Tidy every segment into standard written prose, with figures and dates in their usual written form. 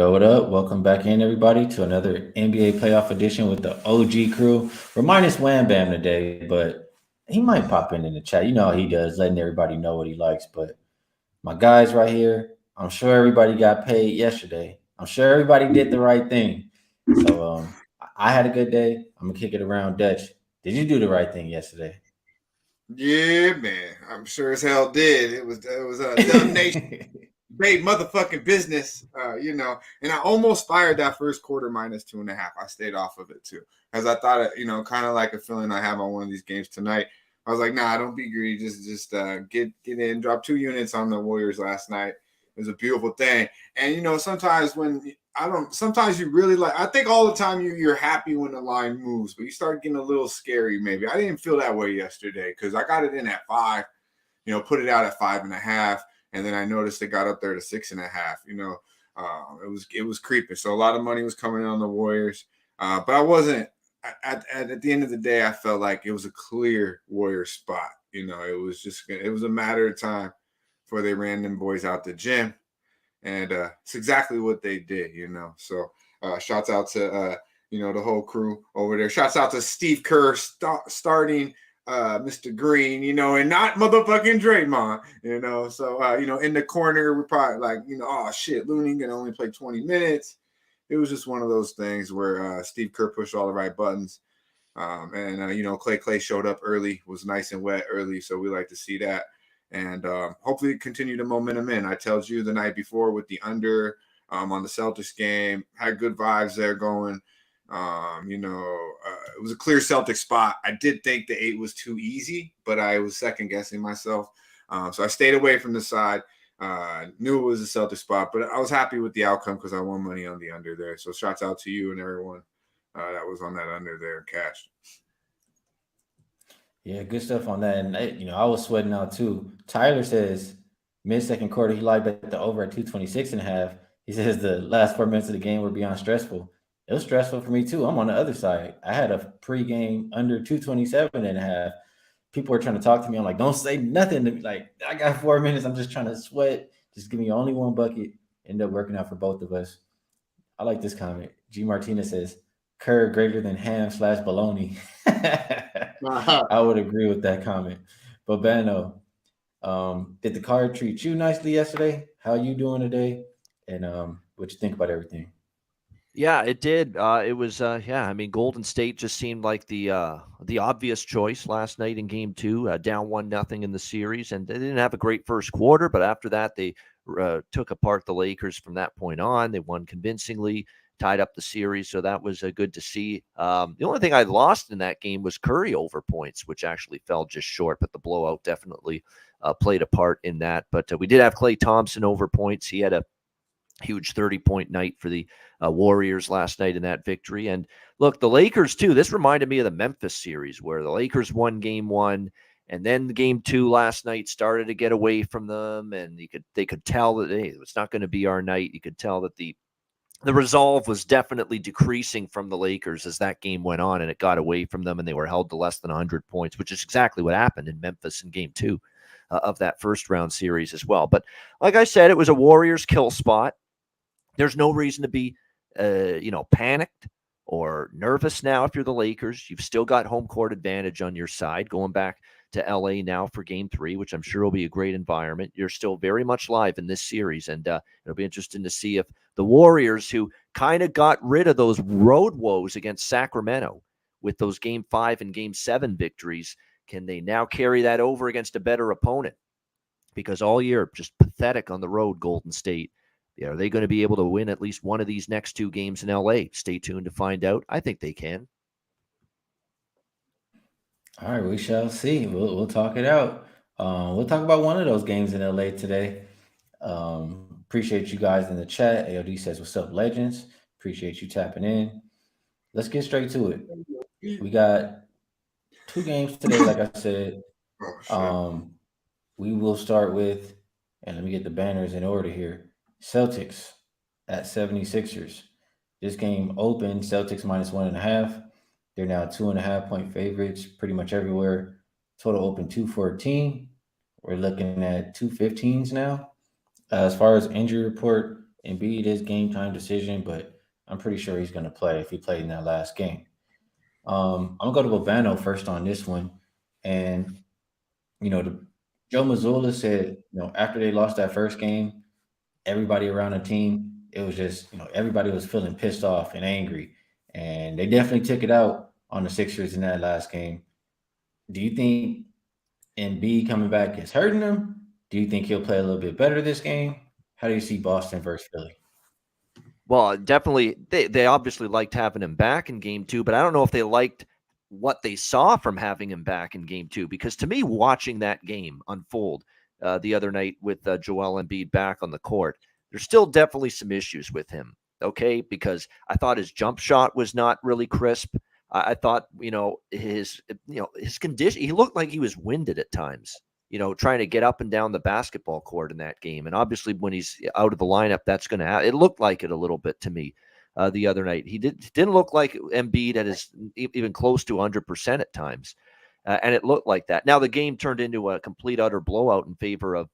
up? What up? Welcome back in, everybody, to another NBA playoff edition with the OG crew. We're minus Wham Bam today, but he might pop in the chat. You know how he does, letting everybody know what he likes. But my guys right here, I'm sure everybody got paid yesterday. I'm sure everybody did the right thing. So I had a good day. I'm gonna kick it around Dutch. Did you do the right thing yesterday? Yeah, man. I'm sure as hell did. It was a dumb nation, great motherfucking business. And I almost fired that first quarter -2.5. I stayed off of it too because I thought kind of like a feeling I have on one of these games tonight. I was like, nah, don't be greedy. Just get in. Drop 2 units on the Warriors last night. It was a beautiful thing. And sometimes when I don't, sometimes you really like. I think all the time you're happy when the line moves, but you start getting a little scary. Maybe I didn't feel that way yesterday because I got it in at 5. Put it out at 5.5, and then I noticed it got up there to 6.5. It was creeping. So a lot of money was coming in on the Warriors, but I wasn't. At the end of the day, I felt like it was a clear Warrior spot. It was a matter of time before they ran them boys out the gym, and it's exactly what they did. So shouts out to the whole crew over there. Shouts out to Steve Kerr starting Mr. Green, and not motherfucking Draymond, So, in the corner, we're probably like, oh shit, Looney can only play 20 minutes. It was just one of those things where Steve Kerr pushed all the right buttons. And Clay showed up early, was nice and wet early. So we like to see that. And hopefully continue the momentum in. I told you the night before with the under on the Celtics game, had good vibes there going. It was a clear Celtic spot. I did think the 8 was too easy, but I was second guessing myself. So I stayed away from the side. Knew it was a Celtic spot, but I was happy with the outcome because I won money on the under there. So shouts out to you and everyone that was on that under there cash. Yeah, good stuff on that. And I was sweating out too. Tyler says mid second quarter he liked at the over at 226.5. He says the last 4 minutes of the game were beyond stressful. It was stressful for me too. I'm on the other side. I had a pregame under 227.5. People were trying to talk to me. I'm like, don't say nothing to me. Like, I got 4 minutes. I'm just trying to sweat. Just give me only one bucket. End up working out for both of us. I like this comment. G Martinez says, Kerr greater than ham/baloney. I would agree with that comment. But Bano, did the card treat you nicely yesterday? How you doing today? And what you think about everything? Yeah, it did. It was, yeah. I mean, Golden State just seemed like the obvious choice last night in Game 2, down 1-0 in the series, and they didn't have a great first quarter. But after that, they took apart the Lakers from that point on. They won convincingly, tied up the series, so that was good to see. The only thing I lost in that game was Curry over points, which actually fell just short. But the blowout definitely played a part in that. But we did have Klay Thompson over points. He had a huge 30-point night for the Warriors last night in that victory. And look, the Lakers too, this reminded me of the Memphis series where the Lakers won game 1 and then game 2 last night started to get away from them, and they could tell that, hey, it's not going to be our night. You could tell that the resolve was definitely decreasing from the Lakers as that game went on, and it got away from them, and they were held to less than 100 points, which is exactly what happened in Memphis in game 2 of that first round series as well. But like I said, it was a Warriors kill spot. There's no reason to be, panicked or nervous now if you're the Lakers. You've still got home court advantage on your side going back to LA now for game 3, which I'm sure will be a great environment. You're still very much live in this series, and it'll be interesting to see if the Warriors, who kind of got rid of those road woes against Sacramento with those game 5 and game 7 victories, can they now carry that over against a better opponent? Because all year, just pathetic on the road, Golden State. Are they going to be able to win at least one of these next 2 games in LA? Stay tuned to find out. I think they can. All right, we shall see. We'll talk it out. We'll talk about one of those games in LA today. Appreciate you guys in the chat. AOD says, "What's up, legends?" Appreciate you tapping in. Let's get straight to it. We got 2 games today, like I said. Oh shit. Um, we will start with, and let me get the banners in order here. Celtics at 76ers. This game opened Celtics -1.5. They're now 2.5 point favorites pretty much everywhere. Total open 214. We're looking at 215s now. As far as injury report, Embiid is game time decision, but I'm pretty sure he's going to play if he played in that last game. I'm going to go to Bobano first on this one. And, Joe Mazzulla said, after they lost that first game, everybody around the team, it was just, everybody was feeling pissed off and angry. And they definitely took it out on the Sixers in that last game. Do you think Embiid coming back is hurting them? Do you think he'll play a little bit better this game? How do you see Boston versus Philly? Well, definitely, they obviously liked having him back in game two, but I don't know if they liked what they saw from having him back in game two. Because to me, watching that game unfold the other night with Joel Embiid back on the court, there's still definitely some issues with him. Okay, because I thought his jump shot was not really crisp. I thought, his condition. He looked like he was winded at times. Trying to get up and down the basketball court in that game. And obviously, when he's out of the lineup, that's going to happen. It looked like it a little bit to me the other night. He didn't look like Embiid at his even close to 100% at times. And it looked like that. Now, the game turned into a complete, utter blowout in favor of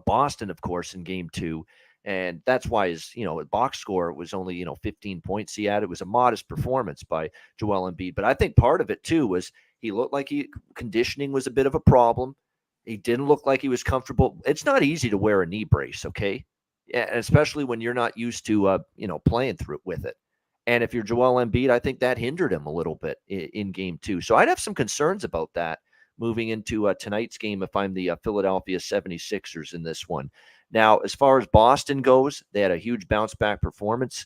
Boston, of course, in game two. And that's why his, box score was only, 15 points he had. It was a modest performance by Joel Embiid. But I think part of it, too, was he looked like conditioning was a bit of a problem. He didn't look like he was comfortable. It's not easy to wear a knee brace, okay? Yeah, especially when you're not used to, playing through with it. And if you're Joel Embiid, I think that hindered him a little bit in game two. So I'd have some concerns about that moving into tonight's game if I'm the Philadelphia 76ers in this one. Now, as far as Boston goes, they had a huge bounce back performance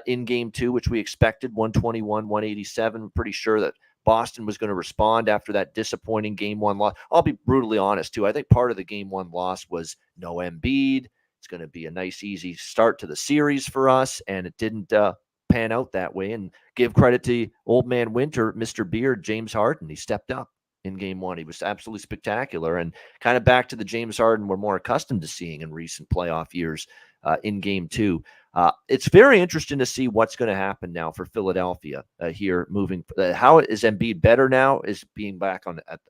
in game two, which we expected, 121-187. Pretty sure that Boston was going to respond after that disappointing game one loss. I'll be brutally honest, too. I think part of the game one loss was no Embiid. It's going to be a nice, easy start to the series for us, and it didn't pan out that way. And give credit to old man Winter, Mr. Beard, James Harden. He stepped up in game one. He was absolutely spectacular and kind of back to the James Harden we're more accustomed to seeing in recent playoff years in game two. It's very interesting to see what's going to happen now for Philadelphia here moving. How is Embiid better now? Is being back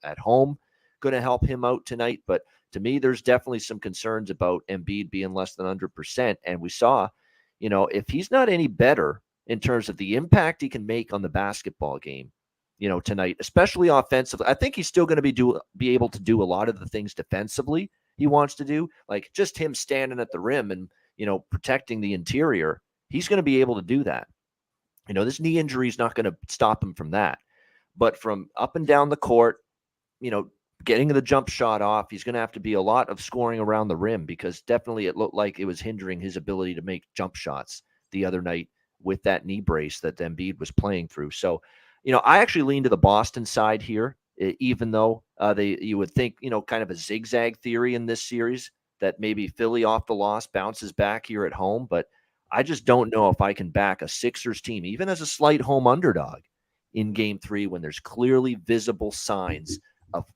at home going to help him out tonight? But to me, there's definitely some concerns about Embiid being less than 100%. And we saw, if he's not any better in terms of the impact he can make on the basketball game, tonight, especially offensively, I think he's still going to be able to do a lot of the things defensively he wants to do, like just him standing at the rim and, protecting the interior. He's going to be able to do that. This knee injury is not going to stop him from that. But from up and down the court, getting the jump shot off, he's going to have to be a lot of scoring around the rim because definitely it looked like it was hindering his ability to make jump shots the other night with that knee brace that Embiid was playing through. So, I actually lean to the Boston side here, even though you would think, kind of a zigzag theory in this series that maybe Philly off the loss bounces back here at home. But I just don't know if I can back a Sixers team, even as a slight home underdog in game three, when there's clearly visible signs of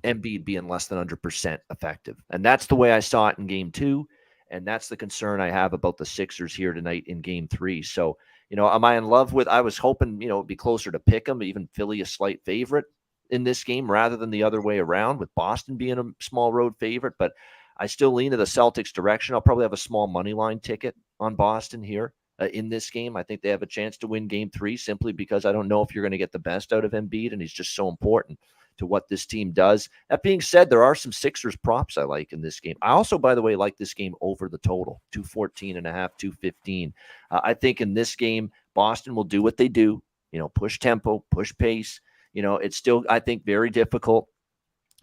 Embiid being less than 100% effective. And that's the way I saw it in game two. And that's the concern I have about the Sixers here tonight in game three. So, am I in love with, I was hoping, it'd be closer to pick them, even Philly a slight favorite in this game rather than the other way around with Boston being a small road favorite. But I still lean to the Celtics direction. I'll probably have a small money line ticket on Boston here in this game. I think they have a chance to win game three simply because I don't know if you're going to get the best out of Embiid, and he's just so important to what this team does. That being said, there are some Sixers props I like in this game. I also, by the way, like this game over the total, 214.5, 215. I think in this game, Boston will do what they do, push tempo, push pace. It's still, I think, very difficult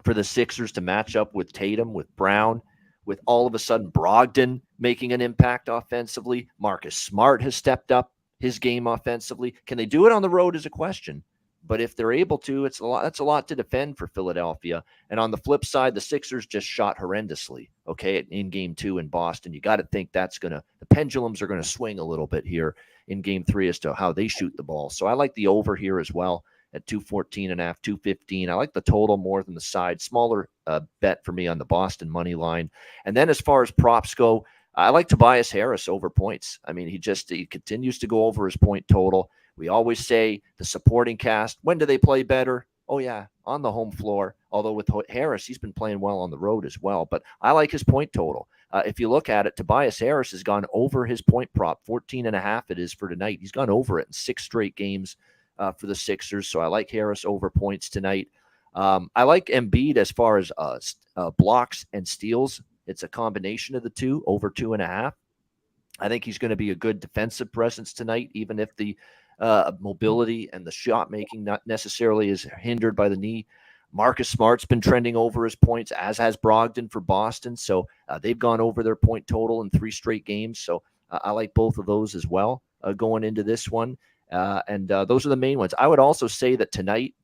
for the Sixers to match up with Tatum, with Brown, with all of a sudden Brogdon making an impact offensively. Marcus Smart has stepped up his game offensively. Can they do it on the road is a question. But if they're able to, that's a lot to defend for Philadelphia. And on the flip side, the Sixers just shot horrendously, okay, in game two in Boston. You got to think the pendulums are going to swing a little bit here in game three as to how they shoot the ball. So I like the over here as well at 214.5, 215. I like the total more than the side. Smaller bet for me on the Boston money line. And then as far as props go, I like Tobias Harris over points. I mean, he continues to go over his point total. We always say the supporting cast, when do they play better? Oh, yeah, on the home floor. Although with Harris, he's been playing well on the road as well. But I like his point total. If you look at it, Tobias Harris has gone over his point prop, 14.5 it is for tonight. He's gone over it in 6 straight games for the Sixers. So I like Harris over points tonight. I like Embiid as far as blocks and steals. It's a combination of the two, over 2.5. I think he's going to be a good defensive presence tonight, even if the mobility and the shot making not necessarily is hindered by the knee. Marcus Smart's been trending over his points, as has Brogdon for Boston. So they've gone over their point total in 3 straight games. So I like both of those as well going into this one. And those are the main ones. I would also say that tonight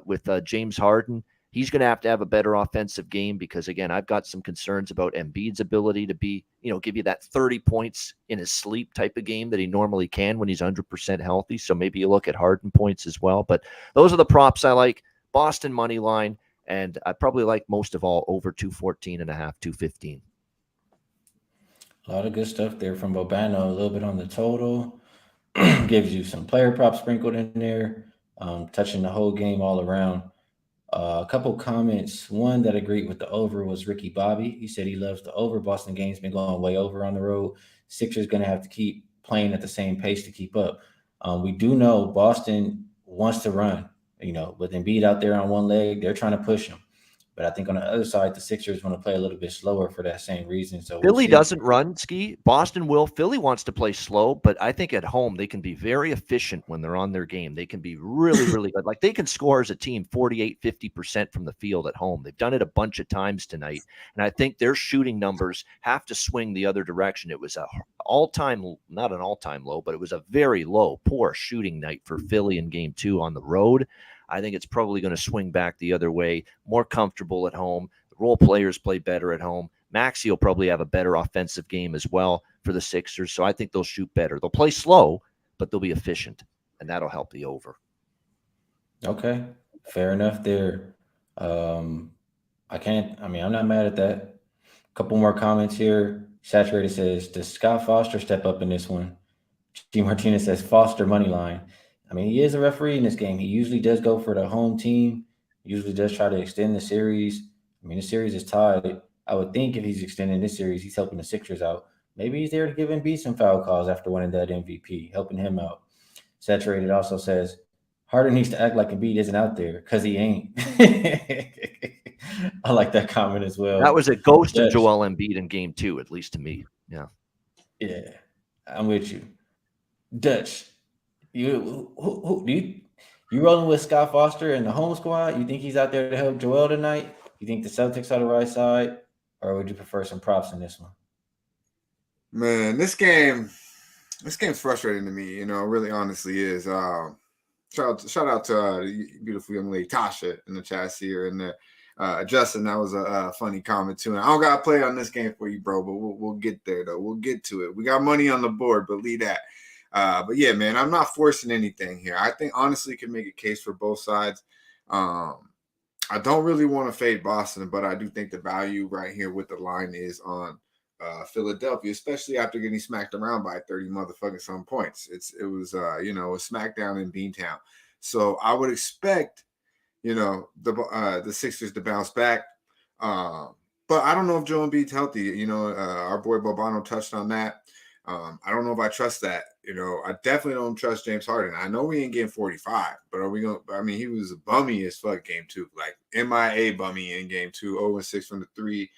with James Harden, he's going to have a better offensive game because, again, I've got some concerns about Embiid's ability to be, give you that 30 points in his sleep type of game that he normally can when he's 100% healthy. So maybe you look at Harden points as well. But those are the props I like. Boston money line, and I probably like most of all over 214.5, 215. A lot of good stuff there from Bobano. A little bit on the total. Gives you some player props sprinkled in there, touching the whole game all around. A couple comments. One that agreed with the over was Ricky Bobby. He said he loves the over. Boston game's been going way over on the road. Sixers going to have to keep playing at the same pace to keep up. We do know Boston wants to run. With Embiid out there on one leg, they're trying to push him. But I think on the other side, the Sixers want to play a little bit slower for that same reason. So Philly doesn't run, Skee. Boston will. Philly wants to play slow, but I think at home they can be very efficient when they're on their game. They can be really, really good. Like they can score as a team 48, 50% from the field at home. They've done it a bunch of times tonight. And I think their shooting numbers have to swing the other direction. It was not an all-time low, but it was a very low, poor shooting night for Philly in game 2 on the road. I think it's probably going to swing back the other way, more comfortable at home. The role players play better at home. Maxey will probably have a better offensive game as well for the Sixers, so I think they'll shoot better. They'll play slow, but they'll be efficient, and that'll help the over. Okay, fair enough there. I'm not mad at that. A couple more comments here. Saturated says, does Scott Foster step up in this one? G. Martinez says, Foster money line. He is a referee in this game. He usually does go for the home team. Usually does try to extend the series. The series is tied. I would think if he's extending this series, he's helping the Sixers out. Maybe he's there to give Embiid some foul calls after winning that MVP, helping him out. Saturated also says, Harden needs to act like Embiid isn't out there because he ain't. I like that comment as well. That was a ghost of Joel Embiid in game 2, at least to me. Yeah. Yeah, I'm with you. Dutch, you rolling with Scott Foster and the home squad? You think he's out there to help Joel tonight? You think the Celtics are the right side, or would you prefer some props in this one? Man, this game's frustrating to me. It really honestly is. Shout out to the beautiful young lady Tasha in the chat here, and Justin. That was a funny comment too. And I don't gotta play on this game for you, bro, but we'll get there though. We'll get to it. We got money on the board, but leave that. But yeah, man, I'm not forcing anything here. I think honestly can make a case for both sides. I don't really want to fade Boston, but I do think the value right here with the line is on Philadelphia, especially after getting smacked around by 30 motherfucking some points. It was a smackdown in Beantown. So I would expect, the Sixers to bounce back. But I don't know if Joel Embiid's healthy. Our boy Bobano touched on that. I don't know if I trust that. I definitely don't trust James Harden. I know we ain't getting 45, but are we going to? He was bummy as fuck game 2, like MIA bummy in game 2, 0-6 from the 3.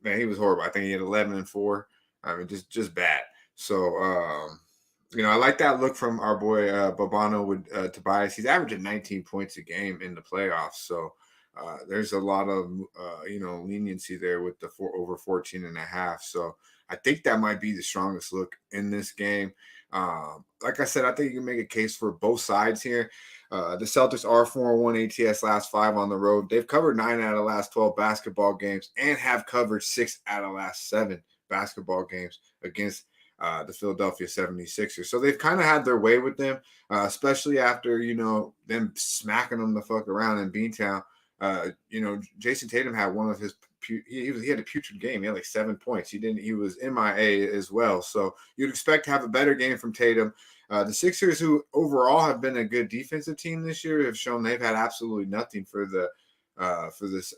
Man, he was horrible. I think he had 11-4. Just bad. So, I like that look from our boy Bobano with Tobias. He's averaging 19 points a game in the playoffs. So, there's a lot of leniency there with the over 14.5. So I think that might be the strongest look in this game. Like I said, I think you can make a case for both sides here. The Celtics are 4-1 ATS last 5 on the road. They've covered 9 out of the last 12 basketball games and have covered 6 out of the last 7 basketball games against the Philadelphia 76ers. So they've kind of had their way with them, especially after, them smacking them the fuck around in Beantown. Jason Tatum had one of his he had a putrid game. He had like 7 points. He was MIA as well. So you'd expect to have a better game from Tatum. The Sixers, who overall have been a good defensive team this year, have shown they've had absolutely nothing for the Celtics.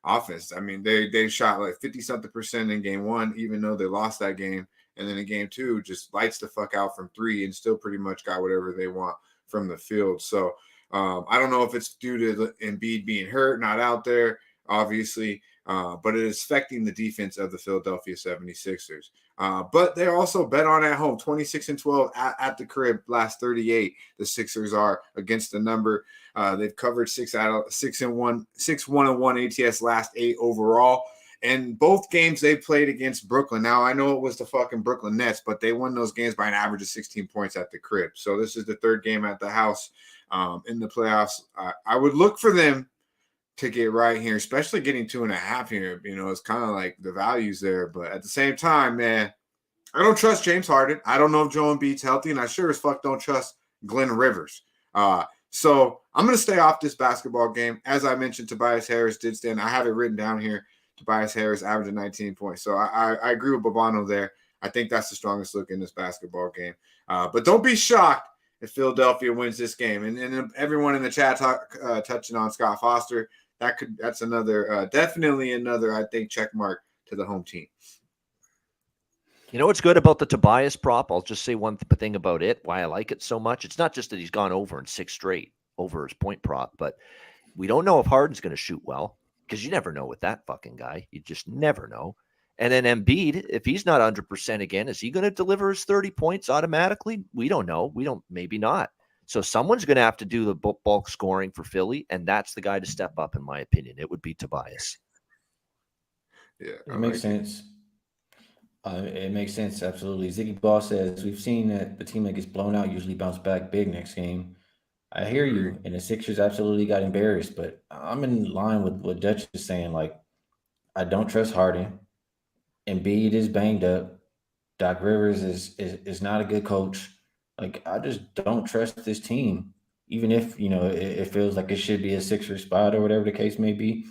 offense. I mean, they shot like 50-something% in game one, even though they lost that game. And then in game two, just lights the fuck out from three and still pretty much got whatever they want from the field. So I don't know if it's due to Embiid being hurt, not out there, obviously, but it is affecting the defense of the Philadelphia 76ers. But they're also bet on at home, 26-12 at the crib, last 38. The Sixers are against the number. They've covered 6-1 ATS last 8 overall. And both games they played against Brooklyn. Now, I know it was the fucking Brooklyn Nets, but they won those games by an average of 16 points at the crib. So this is the third game at the house in the playoffs. I would look for them to get right here, especially getting 2.5 here. You know, it's kind of like the values there. But at the same time, man, I don't trust James Harden. I don't know if Joel Embiid's healthy, and I sure as fuck don't trust Glenn Rivers. So I'm going to stay off this basketball game. As I mentioned, Tobias Harris did stand. I have it written down here. Tobias Harris averaging 19 points. So I agree with Babano there. I think that's the strongest look in this basketball game. But don't be shocked if Philadelphia wins this game. And everyone in the chat touching on Scott Foster, that's another definitely another, I think, check mark to the home team. You know what's good about the Tobias prop? I'll just say one thing about it, why I like it so much. It's not just that he's gone over in 6 straight over his point prop, but we don't know if Harden's going to shoot well, because you never know with that fucking guy. You just never know. And then Embiid, if he's not 100% again, is he going to deliver his 30 points automatically? We don't know. Maybe not. So someone's going to have to do the bulk scoring for Philly, and that's the guy to step up, in my opinion. It would be Tobias. Yeah, it makes sense. It makes sense, absolutely. Ziggy Ball says, we've seen that the team that gets blown out usually bounce back big next game. I hear you, and the Sixers absolutely got embarrassed, but I'm in line with what Dutch is saying. Like, I don't trust Harden. Embiid is banged up. Doc Rivers is not a good coach. Like, I just don't trust this team. Even if, it feels like it should be a Sixers spot or whatever the case may be,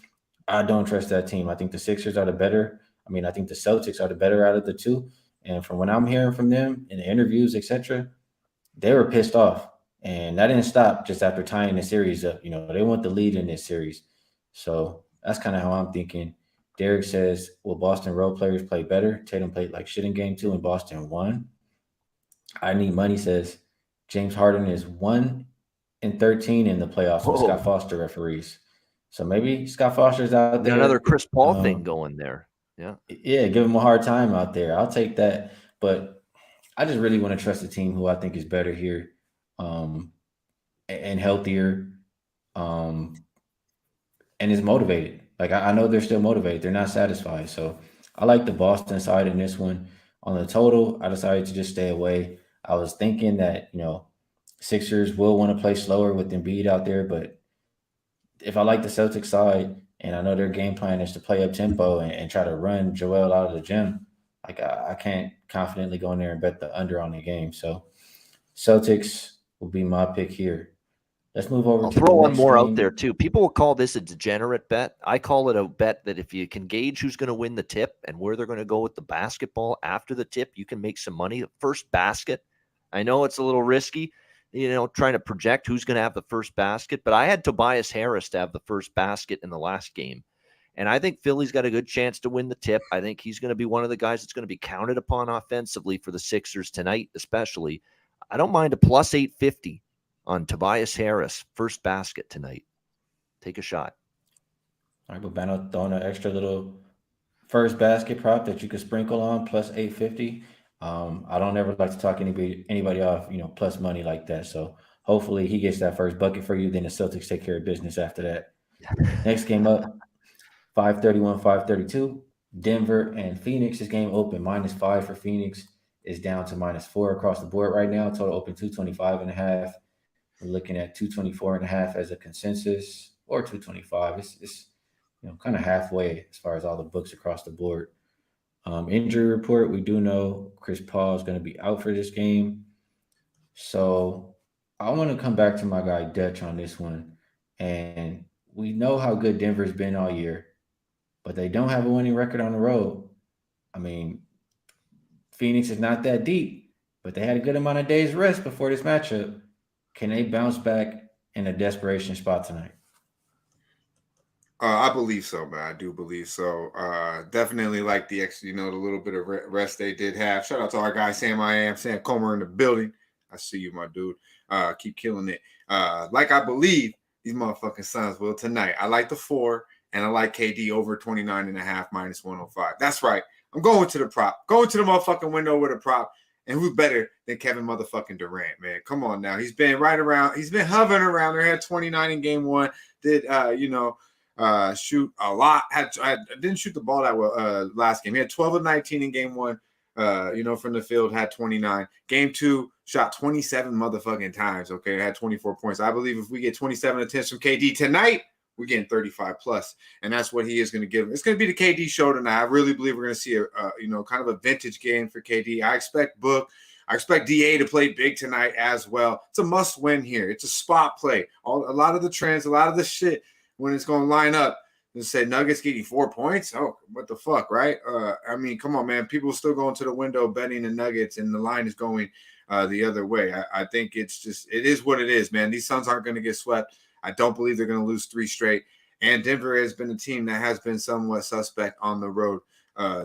I don't trust that team. I think the Sixers are the better. I think the Celtics are the better out of the two. And from what I'm hearing from them in the interviews, etc., they were pissed off. And that didn't stop just after tying the series up. They want the lead in this series. So that's kind of how I'm thinking. Derek says, will Boston role players play better? Tatum played like shit in game 2 and Boston won. I Need Money says, James Harden is 1-13 in the playoffs with Scott Foster referees. So maybe Scott Foster's out there. Another Chris Paul thing going there. Yeah, give him a hard time out there. I'll take that. But I just really want to trust a team who I think is better here and healthier and is motivated. Like, I know they're still motivated. They're not satisfied. So I like the Boston side in this one. On the total, I decided to just stay away. I was thinking that, Sixers will want to play slower with Embiid out there. But if I like the Celtics side, and I know their game plan is to play up tempo and try to run Joel out of the gym, like I can't confidently go in there and bet the under on the game. So Celtics will be my pick here. Let's move over I'll to throw the one next more game. out there too. People will call this a degenerate bet. I call it a bet that if you can gauge who's going to win the tip and where they're going to go with the basketball after the tip, you can make some money. First basket. I know it's a little risky, trying to project who's going to have the first basket, but I had Tobias Harris to have the first basket in the last game. And I think Philly's got a good chance to win the tip. I think he's going to be one of the guys that's going to be counted upon offensively for the Sixers tonight, especially. I don't mind a plus 850 on Tobias Harris, first basket tonight. Take a shot. All right, but Bano throwing an extra little first basket prop that you could sprinkle on plus 850. I don't ever like to talk anybody off, plus money like that. So hopefully he gets that first bucket for you. Then the Celtics take care of business after that. Next game up, 531, 532. Denver and Phoenix. This game open -5 for Phoenix. Is down to -4 across the board right now. Total open 225.5. We're looking at 224.5 as a consensus, or 225. It's kind of halfway as far as all the books across the board. Injury report, we do know Chris Paul is going to be out for this game. So I want to come back to my guy Dutch on this one. And we know how good Denver's been all year, but they don't have a winning record on the road. Phoenix is not that deep, but they had a good amount of days rest before this matchup. Can they bounce back in a desperation spot tonight? I believe so, man. I do believe so. Definitely like the extra, the little bit of rest they did have. Shout out to our guy Sam Comer in the building. I see you, my dude. Keep killing it. Like I believe these motherfucking Suns will tonight. I like the 4, and I like KD over 29.5 minus 105. That's right. I'm going to the prop. Going to the motherfucking window with a prop. And who's better than Kevin motherfucking Durant, man? Come on now. He's been right around. He's been hovering around there. Had 29 in game 1. Did shoot a lot. I didn't shoot the ball that well last game. He had 12 of 19 in game 1. From the field, had 29. Game 2, shot 27 motherfucking times. Okay, had 24 points. I believe if we get 27 attempts from KD tonight, we're getting 35 plus, and that's what he is going to give him. It's going to be the KD show tonight. I really believe we're going to see a kind of a vintage game for KD. I expect DA to play big tonight as well. It's a must win here. It's a spot play. A lot of the trends, a lot of the shit when it's going to line up and say Nuggets getting 4 points. Oh, what the fuck, right? Come on, man. People are still going to the window betting the Nuggets, and the line is going the other way. I think it is what it is, man. These Suns aren't going to get swept. I don't believe they're going to lose 3 straight. And Denver has been a team that has been somewhat suspect on the road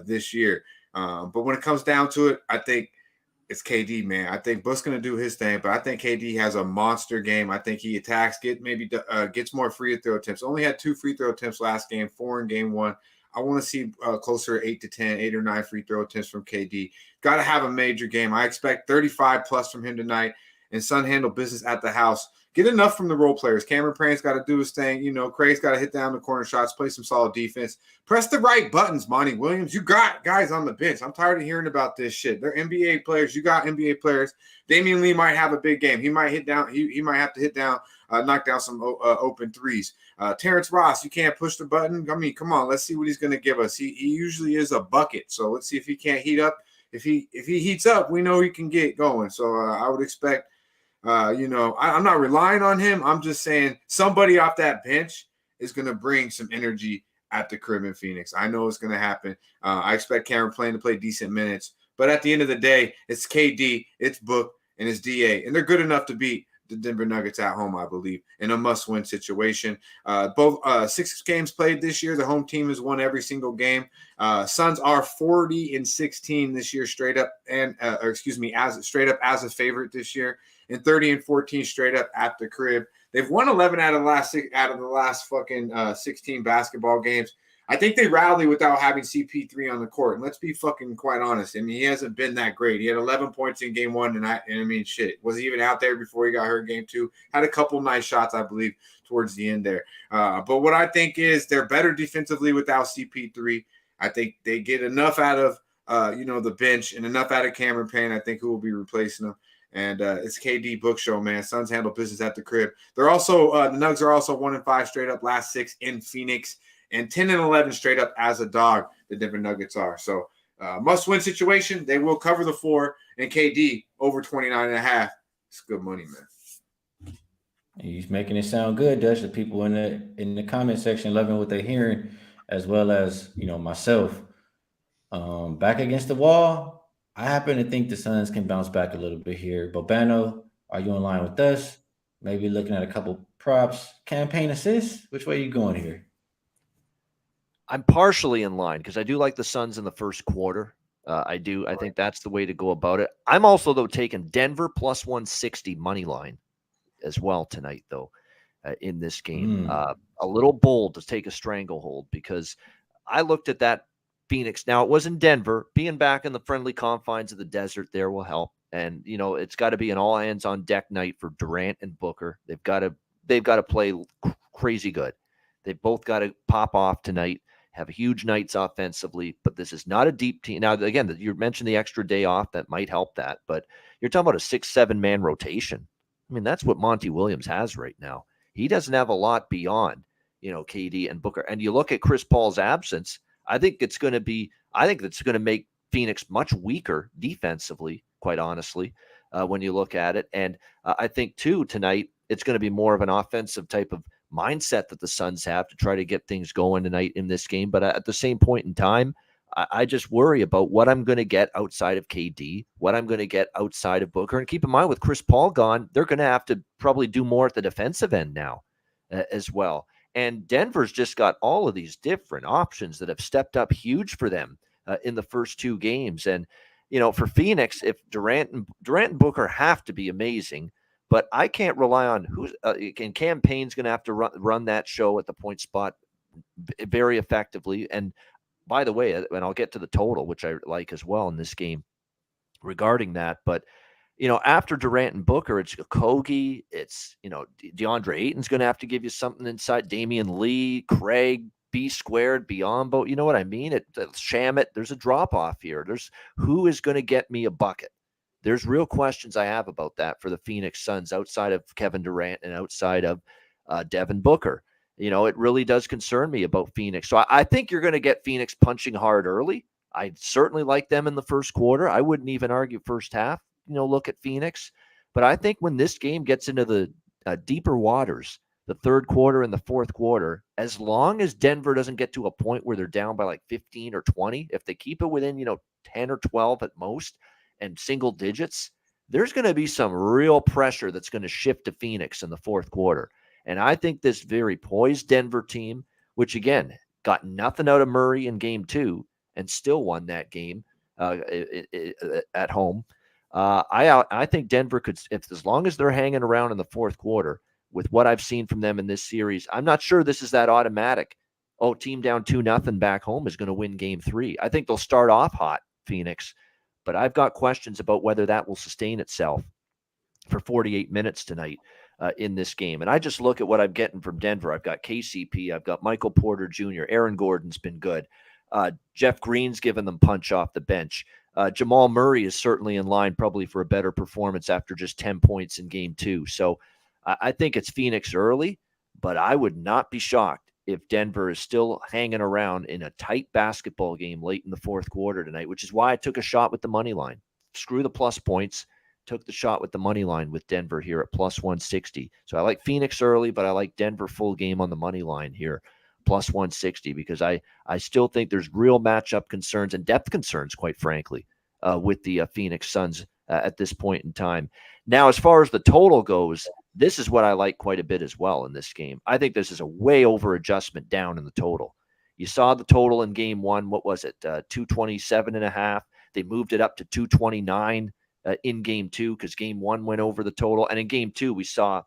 this year. But when it comes down to it, I think it's KD, man. I think Book's going to do his thing, but I think KD has a monster game. I think he attacks, gets more free throw attempts. Only had 2 free throw attempts last game, 4 in game 1. I want to see closer to 8 to 10, 8 or 9 free throw attempts from KD. Got to have a major game. I expect 35 plus from him tonight, and Sun handle business at the house. Get enough from the role players. Cameron Payne's got to do his thing. Craig's got to hit down the corner shots, play some solid defense. Press the right buttons, Monty Williams. You got guys on the bench. I'm tired of hearing about this shit. They're NBA players. You got NBA players. Damian Lee might have a big game. He might hit down. He might have to hit down, knock down some open threes. Terrence Ross, you can't push the button. Come on. Let's see what he's going to give us. He usually is a bucket. So let's see if he can't heat up. If he heats up, we know he can get going. So I would expect. I'm not relying on him. I'm just saying somebody off that bench is going to bring some energy at the crib in Phoenix. I know it's going to happen. I expect Cameron Payne to play decent minutes. But at the end of the day, it's KD, it's Book, and it's DA. And they're good enough to beat the Denver Nuggets at home, I believe, in a must-win situation. Both 6 games played this year. The home team has won every single game. Suns are 40-16 this year, straight up, as a favorite this year, and 30-14 straight up at the crib. They've won 11 out of the last 16 basketball games. I think they rally without having CP3 on the court. And let's be fucking quite honest. I mean, he hasn't been that great. He had 11 points in game 1, and shit. Was he even out there before he got hurt game 2? Had a couple nice shots, I believe, towards the end there. But what I think is they're better defensively without CP3. I think they get enough out of the bench and enough out of Cameron Payne, I think, who will be replacing him. And it's KD Book Show, man. Suns handle business at the crib. They're also the Nugs are also 1-5 straight up last 6 in Phoenix, and 10-11 straight up as a dog. The Denver Nuggets are. So must-win situation. They will cover the 4, and KD over 29.5. It's good money, man. He's making it sound good, Dutch. The people in the comment section loving what they're hearing, as well as myself. Back against the wall. I happen to think the Suns can bounce back a little bit here. Bobano, are you in line with us? Maybe looking at a couple props, campaign assists. Which way are you going here? I'm partially in line because I do like the Suns in the first quarter. I do. I think that's the way to go about it. I'm also, though, taking Denver plus 160 money line as well tonight, though, in this game. A little bold to take a stranglehold because I looked at that Phoenix. Now, it was in Denver. Being back in the friendly confines of the desert there will help. And, it's got to be an all-hands-on-deck night for Durant and Booker. They've got to play crazy good. They've both got to pop off tonight, have huge nights offensively, but this is not a deep team. Now, again, you mentioned the extra day off. That might help that, but you're talking about a 6-7-man rotation. I mean, that's what Monty Williams has right now. He doesn't have a lot beyond, KD and Booker. And you look at Chris Paul's absence, I think it's going to make Phoenix much weaker defensively, quite honestly, when you look at it. And I think, too, tonight, it's going to be more of an offensive type of mindset that the Suns have to try to get things going tonight in this game. But at the same point in time, I just worry about what I'm going to get outside of KD, what I'm going to get outside of Booker. And keep in mind, with Chris Paul gone, they're going to have to probably do more at the defensive end now as well. And Denver's just got all of these different options that have stepped up huge for them in the first two games. And, for Phoenix, if Durant and Booker have to be amazing, but I can't rely on who's and Cam Payne's going to have to run that show at the point spot very effectively. And by the way, and I'll get to the total, which I like as well in this game regarding that. But after Durant and Booker, it's Kogi. It's, DeAndre Ayton's going to have to give you something inside. Damian Lee, Craig, B squared, Biombo. You know what I mean? Shamit, there's a drop off here. There's who is going to get me a bucket? There's real questions I have about that for the Phoenix Suns outside of Kevin Durant and outside of Devin Booker. It really does concern me about Phoenix. So I think you're going to get Phoenix punching hard early. I certainly like them in the first quarter. I wouldn't even argue first half. Look at Phoenix. But I think when this game gets into the deeper waters, the third quarter and the fourth quarter, as long as Denver doesn't get to a point where they're down by like 15 or 20, if they keep it within, 10 or 12 at most and single digits, there's going to be some real pressure that's going to shift to Phoenix in the fourth quarter. And I think this very poised Denver team, which again, got nothing out of Murray in game 2 and still won that game at home. I think Denver could, if as long as they're hanging around in the fourth quarter with what I've seen from them in this series, I'm not sure this is that automatic. Oh, team down 2-0 back home is going to win game 3. I think they'll start off hot, Phoenix, but I've got questions about whether that will sustain itself for 48 minutes tonight in this game. And I just look at what I'm getting from Denver. I've got KCP. I've got Michael Porter Jr. Aaron Gordon's been good. Jeff Green's given them punch off the bench. Jamal Murray is certainly in line probably for a better performance after just 10 points in game 2. So I think it's Phoenix early, but I would not be shocked if Denver is still hanging around in a tight basketball game late in the fourth quarter tonight, which is why I took a shot with the money line. Screw the plus points. Took the shot with the money line with Denver here at plus 160. So I like Phoenix early, but I like Denver full game on the money line here, plus 160, because I still think there's real matchup concerns and depth concerns, quite frankly, with the Phoenix Suns at this point in time. Now, as far as the total goes, this is what I like quite a bit as well in this game. I think this is a way over adjustment down in the total. You saw the total in game 1. What was it? 227.5. They moved it up to 229 in game 2 because game 1 went over the total. And in game 2, we saw,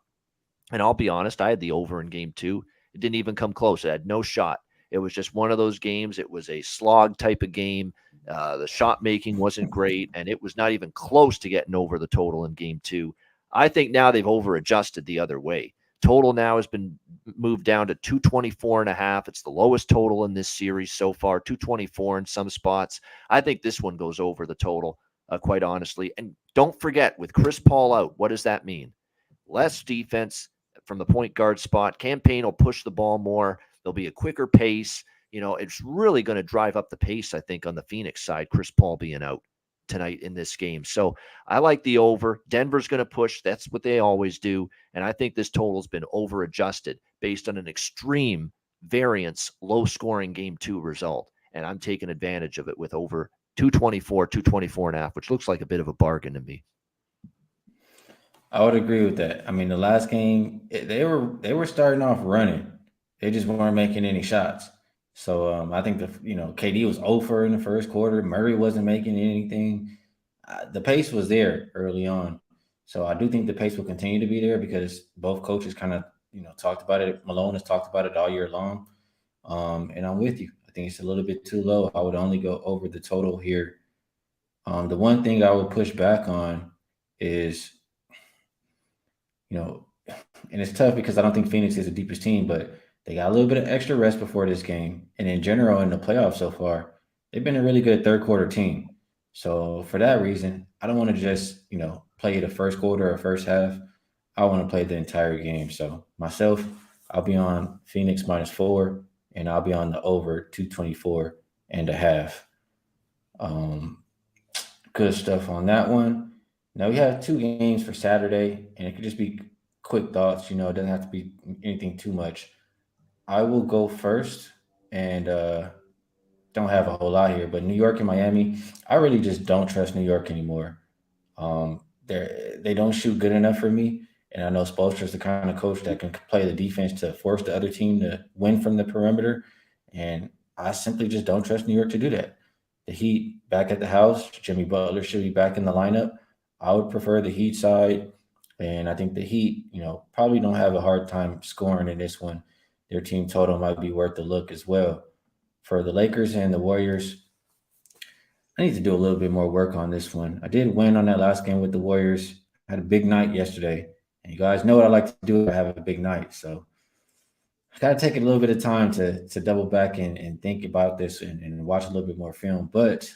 and I'll be honest, I had the over in game 2. It didn't even come close. It had no shot. It was just one of those games. It was a slog type of game. The shot making wasn't great, and it was not even close to getting over the total in game 2. I think now they've over adjusted the other way. Total now has been moved down to 224.5. It's the lowest total in this series so far, 224 in some spots. I think this one goes over the total, quite honestly. And don't forget, with Chris Paul out, what does that mean? Less defense from the point guard spot. Cam Payne will push the ball more. There'll be a quicker pace. It's really going to drive up the pace, I think, on the Phoenix side, Chris Paul being out tonight in this game. So I like the over. Denver's going to push. That's what they always do. And I think this total's been over adjusted based on an extreme variance, low scoring game 2 result. And I'm taking advantage of it with over 224.5, which looks like a bit of a bargain to me. I would agree with that. I mean, the last game they were starting off running. They just weren't making any shots. So I think KD was over in the first quarter. Murray wasn't making anything. The pace was there early on. So I do think the pace will continue to be there because both coaches kind of talked about it. Malone has talked about it all year long. And I'm with you. I think it's a little bit too low. I would only go over the total here. The one thing I would push back on is, and it's tough because I don't think Phoenix is the deepest team, but they got a little bit of extra rest before this game. And in general, in the playoffs so far, they've been a really good third quarter team. So for that reason, I don't want to just, play the first quarter or first half. I want to play the entire game. So myself, I'll be on Phoenix -4, and I'll be on the over 224.5. Good stuff on that one. Now we have 2 games for Saturday, and it could just be quick thoughts. It doesn't have to be anything too much. I will go first, and don't have a whole lot here, but New York and Miami, I really just don't trust New York anymore. They don't shoot good enough for me, And I know Spoelstra's the kind of coach that can play the defense to force the other team to win from the perimeter. And I simply just don't trust New York to do that. The Heat back at the house, Jimmy Butler should be back in the lineup. I would prefer the Heat side. And I think the Heat, probably don't have a hard time scoring in this one. Their team total might be worth a look as well. For the Lakers and the Warriors, I need to do a little bit more work on this one. I did win on that last game with the Warriors. I had a big night yesterday. And you guys know what I like to do if I have a big night. So I got to take a little bit of time to double back and think about this and watch a little bit more film. But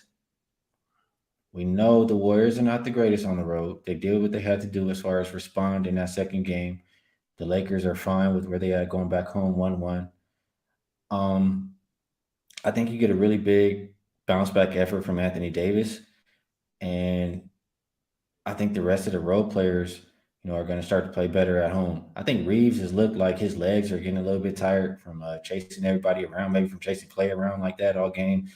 we know the Warriors are not the greatest on the road. They did what they had to do as far as respond in that second game. The Lakers are fine with where they are going back home 1-1. Um, I think you get a really big bounce back effort from Anthony Davis. And I think the rest of the role players, are going to start to play better at home. I think Reeves has looked like his legs are getting a little bit tired from chasing everybody around, maybe from chasing play around like that all game.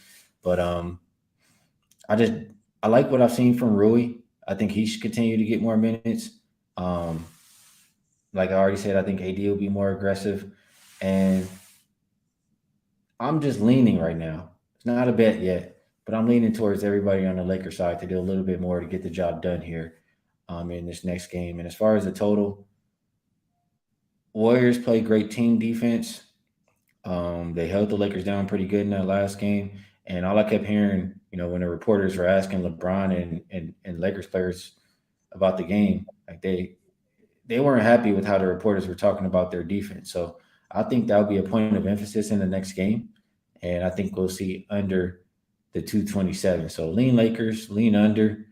But I just I like what I've seen from Rui. I think he should continue to get more minutes. Um, like I already said, I think AD will be more aggressive, and I'm just leaning right now. It's not a bet yet, but I'm leaning towards everybody on the Lakers side to do a little bit more to get the job done here in this next game. And as far as the total, Warriors play great team defense. They held the Lakers down pretty good in that last game. And all I kept hearing, when the reporters were asking LeBron and Lakers players about the game, like they weren't happy with how the reporters were talking about their defense. So I think that'll be a point of emphasis in the next game. And I think we'll see under the 227. So lean Lakers, lean under,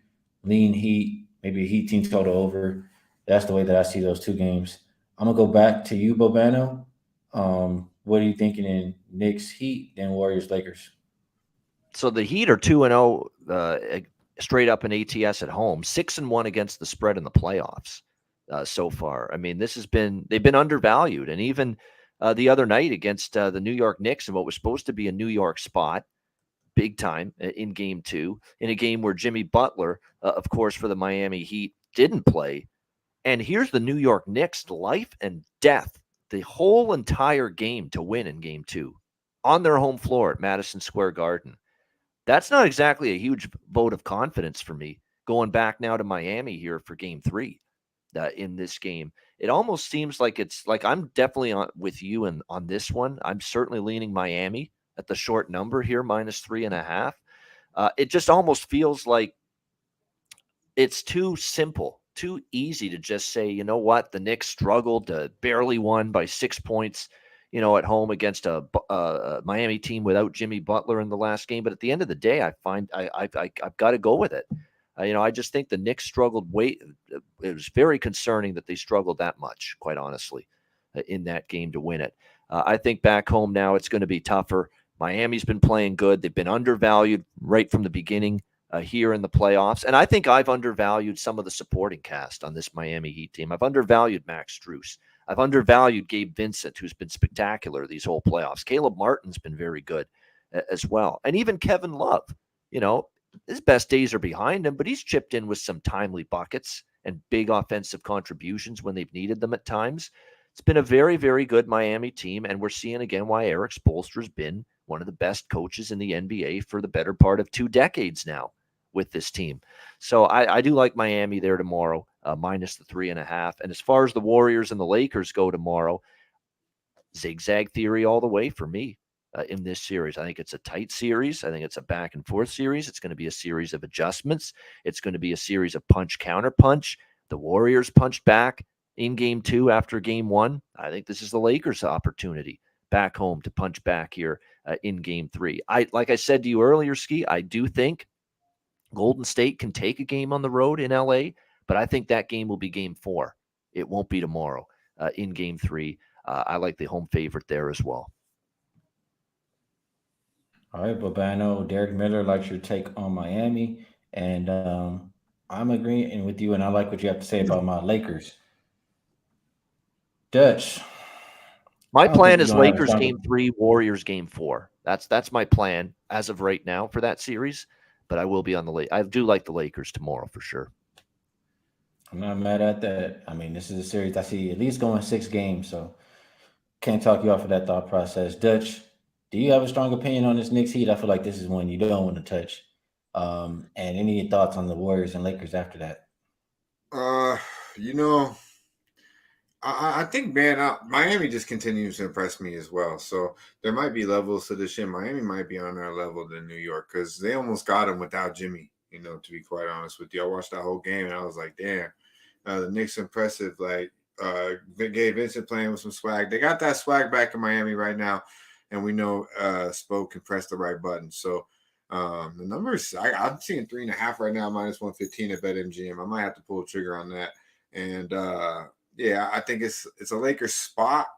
lean Heat, maybe a Heat team total over. That's the way that I see those two games. I'm gonna go back to you, Bobano. What are you thinking in Knicks Heat, then Warriors Lakers? So the Heat are 2-0 straight up in ATS at home, 6-1 against the spread in the playoffs so far. I mean, they've been undervalued, and even the other night against the New York Knicks in what was supposed to be a New York spot, big time in Game 2, in a game where Jimmy Butler, of course, for the Miami Heat, didn't play. And here's the New York Knicks, life and death, the whole entire game to win in Game 2 on their home floor at Madison Square Garden. That's not exactly a huge vote of confidence for me going back now to Miami here for Game 3 in this game. It almost seems like it's like I'm definitely with you on this one. I'm certainly leaning Miami at the short number here, -3.5. It just almost feels like it's too simple, too easy to just say, you know what, the Knicks struggled, barely won by 6 points, at home against a Miami team without Jimmy Butler in the last game. But at the end of the day, I find I've got to go with it. I just think the Knicks struggled it was very concerning that they struggled that much, quite honestly, in that game to win it. I think back home now it's going to be tougher. Miami's been playing good. They've been undervalued right from the beginning here in the playoffs. And I think I've undervalued some of the supporting cast on this Miami Heat team. I've undervalued Max Strus. I've undervalued Gabe Vincent, who's been spectacular these whole playoffs. Caleb Martin's been very good as well. And even Kevin Love, his best days are behind him, but he's chipped in with some timely buckets and big offensive contributions when they've needed them at times. It's been a very, very good Miami team, and we're seeing again why Eric Spoelstra has been one of the best coaches in the NBA for the better part of 2 decades now with this team. So I do like Miami there tomorrow, -3.5. And as far as the Warriors and the Lakers go tomorrow, zigzag theory all the way for me in this series. I think it's a tight series. I think it's a back and forth series. It's going to be a series of adjustments. It's going to be a series of punch counter punch. The Warriors punched back in Game 2 after Game 1. I think this is the Lakers' opportunity back home to punch back here in Game 3. Like I said to you earlier, Skee, I do think Golden State can take a game on the road in LA, but I think that game will be Game 4. It won't be tomorrow in Game 3. I like the home favorite there as well. All right, Bobano, Derek Miller likes your take on Miami, and I'm agreeing with you, and I like what you have to say about my Lakers. Dutch, My I don't think plan you're is gonna have a Lakers stronger. Game 3, Warriors Game 4. That's my plan as of right now for that series. But I will be on I do like the Lakers tomorrow for sure. I'm not mad at that. I mean, this is a series I see at least going 6 games, so can't talk you off of that thought process. Dutch, do you have a strong opinion on this Knicks Heat? I feel like this is one you don't want to touch. And any thoughts on the Warriors and Lakers after that? Uh, you know, I think, man, Miami just continues to impress me as well. So there might be levels to this shit. Miami might be on our level than New York because they almost got him without Jimmy. To be quite honest with you, I watched that whole game and I was like, damn, the Knicks impressive. Like, Gabe Vincent playing with some swag. They got that swag back in Miami right now, and we know Spo can press the right button. So the numbers, I'm seeing 3.5 right now, -115 at BetMGM. I might have to pull a trigger on that. And yeah, I think it's a Lakers spot.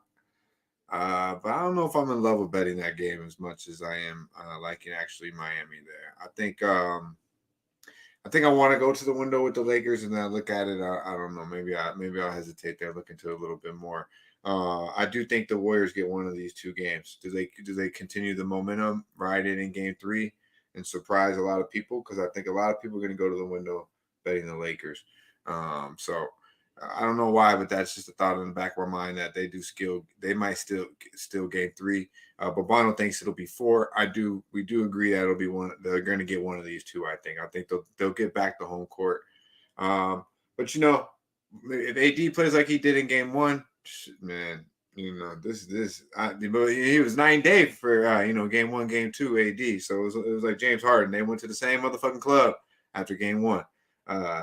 But I don't know if I'm in love with betting that game as much as I am liking actually Miami there. I think I want to go to the window with the Lakers and then I look at it. I don't know. Maybe I'll hesitate there, look into it a little bit more. I do think the Warriors get one of these 2 games. Do they continue the momentum, ride it in Game 3, and surprise a lot of people? Because I think a lot of people are going to go to the window betting the Lakers. So I don't know why, but that's just a thought in the back of our mind that they might still Game 3. But Bono thinks it'll be 4. We do agree that it'll be one. They're going to get one of these 2. I think they'll get back the home court. But if AD plays like he did in Game 1, man, but he was 9 day for Game 1, Game 2 AD. So it was like James Harden. They went to the same motherfucking club after Game 1.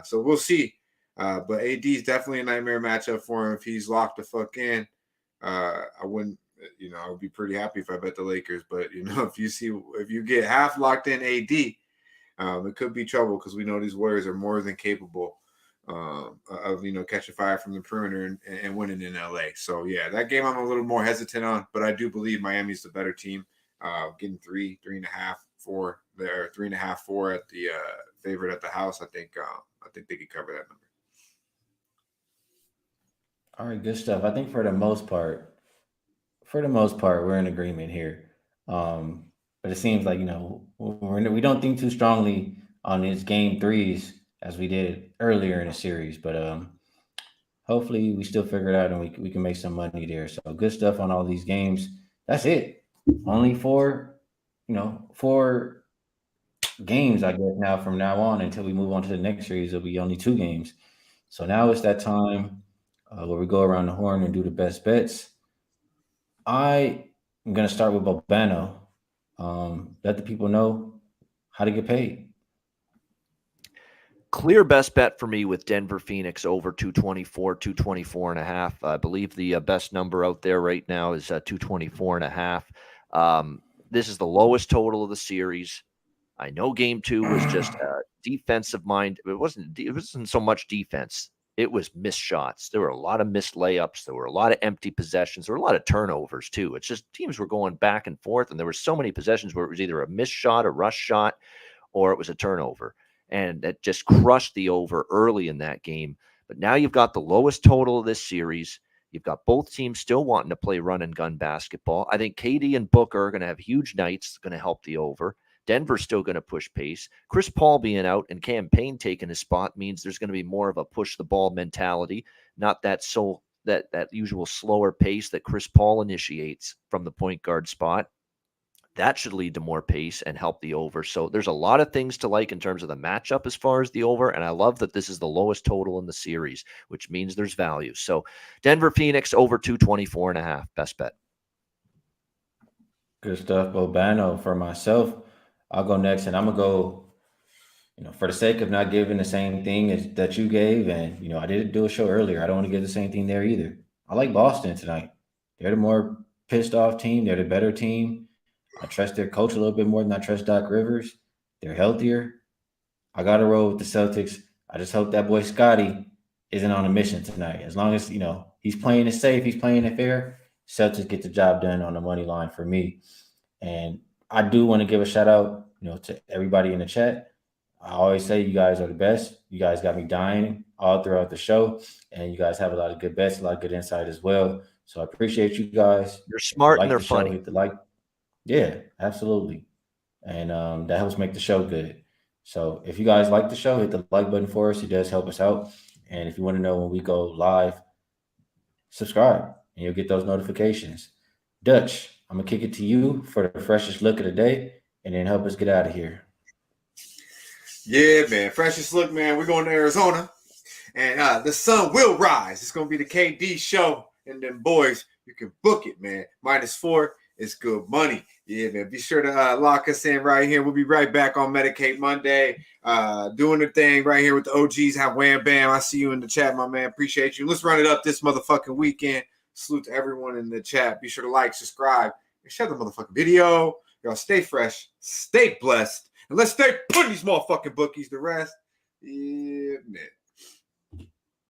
So we'll see. But AD is definitely a nightmare matchup for him if he's locked the fuck in. I wouldn't, I would be pretty happy if I bet the Lakers. But if you get half locked in AD, it could be trouble because we know these Warriors are more than capable of catching fire from the perimeter and winning in LA. So yeah, that game I'm a little more hesitant on, but I do believe Miami's the better team. Getting 3.5, 4 there, 3.5, 4 at the favorite at the house. I think they could cover that number. All right, good stuff. I think for the most part, we're in agreement here. But it seems like we don't think too strongly on these game threes as we did earlier in the series. But hopefully, we still figure it out and we can make some money there. So good stuff on all these games. That's it. Only 4 games, I guess. Now from now on until we move on to the next series, it'll be only 2 games. So now it's that time where we go around the horn and do the best bets. I am going to start with Bobano. Let the people know how to get paid. Clear best bet for me with Denver Phoenix over 224, 224 and a half. I believe the best number out there right now is 224 and a half. This is the lowest total of the series. I know game 2 was just defensive mind. It wasn't so much defense. It was missed shots. There were a lot of missed layups. There were a lot of empty possessions. There were a lot of turnovers too. It's just teams were going back and forth, and there were so many possessions where it was either a missed shot, a rush shot, or it was a turnover. And that just crushed the over early in that game. But now you've got the lowest total of this series. You've got both teams still wanting to play run and gun basketball. I think KD and Booker are going to have huge nights, going to help the over. Denver's still going to push pace. Chris Paul being out and Cam Payne taking his spot means there's going to be more of a push the ball mentality, not that usual slower pace that Chris Paul initiates from the point guard spot. That should lead to more pace and help the over. So there's a lot of things to like in terms of the matchup as far as the over. And I love that this is the lowest total in the series, which means there's value. So Denver Phoenix over 224 and a half. Best bet. Good stuff, Bobano. For myself, I'll go next, and I'm gonna go. For the sake of not giving the same thing as that you gave, and I didn't do a show earlier. I don't want to give the same thing there either. I like Boston tonight. They're the more pissed off team. They're the better team. I trust their coach a little bit more than I trust Doc Rivers. They're healthier. I got to roll with the Celtics. I just hope that boy Scotty isn't on a mission tonight. As long as he's playing it safe, he's playing it fair. Celtics get the job done on the money line for me. And I do want to give a shout out, to everybody in the chat. I always say you guys are the best. You guys got me dying all throughout the show, and you guys have a lot of good bets, a lot of good insight as well. So I appreciate you guys. You're smart and they're the show, funny. hit the like. Yeah, absolutely. And that helps make the show good. So if you guys like the show, hit the like button for us. It does help us out. And if you want to know when we go live, subscribe and you'll get those notifications. Dutch, I'm gonna kick it to you for the freshest look of the day, and then help us get out of here. Yeah, man. Freshest look, man. We're going to Arizona, and the sun will rise. It's gonna be the KD show, and then boys, you can book it, man. -4 is good money. Yeah, man. Be sure to lock us in right here. We'll be right back on Medicate Monday, doing the thing right here with the OGs. Have Wham Bam. I see you in the chat, my man. Appreciate you. Let's run it up this motherfucking weekend. Salute to everyone in the chat. Be sure to like, subscribe, and share the motherfucking video. Y'all stay fresh, stay blessed, and let's stay putting these motherfucking bookies to rest. Yeah, man.